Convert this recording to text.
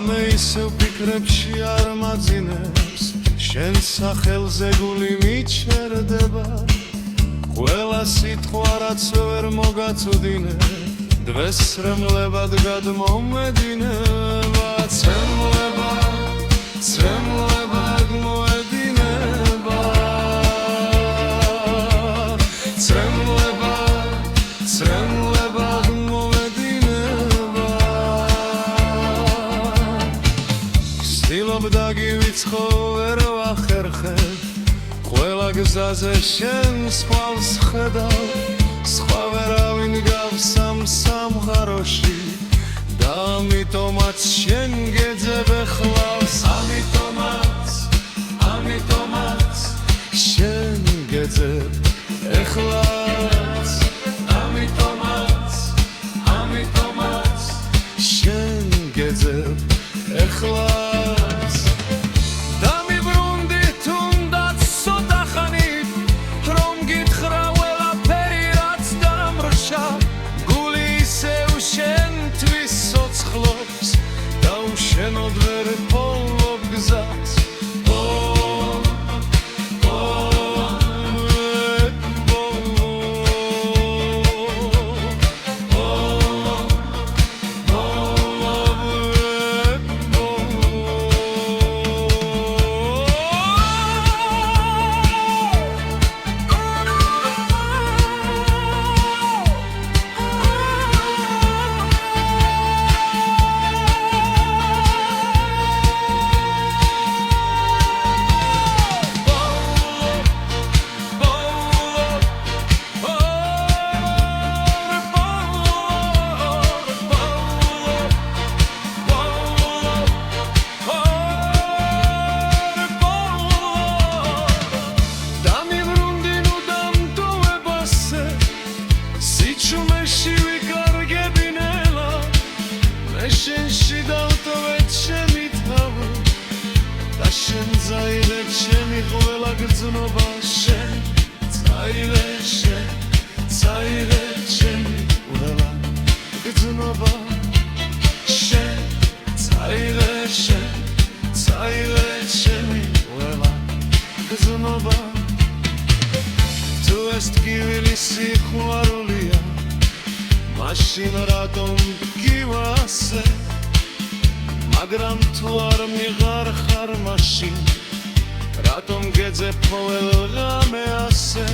რამე ისევ ფიქრებში არ მაძინებს შენ სახელზე გული მიჩერდება ყველა სიტყვა რაც ვერ მოგაწვდინე დღეს რემლებად გადმომედინება ცრემლებად მოედინება ცრემლებად მომედინება ცდილობდა გივიცხო ვერ ვახერხებ ყველა გზაზე შენს ხვალს ხედავ სხვა ვერავინ გავსამ სამღაროში და ამიტომაც შენ გეძებ ეხლავს ამიტომაც შენ გეძებ ეხლავს ამიტომაც შენ გეძებ ეხლავს დამიბრუნდი თუნდაც ცოტა ხანით რომ გითხრა ყველაფერი რაც დამრშა გული ისევ შენთვის ცოცხლობს და უშენოდ ვერ პოულობ გზას შენში დავტოვეთ ჩემი თავი და შენ წაიღებ ჩემი ყველა გრძნობა შენ წაიღებ ჩემი ყველა გრძნობა შენ წაიღებ ჩემი ყველა გრძნობა თუ ეს ტკივილი სიყვარულია მაშინ რატომ გივასე მაგრამ თუ არ მიღარ მაშინ რატომ გეძებ ყოველ ღამე ასე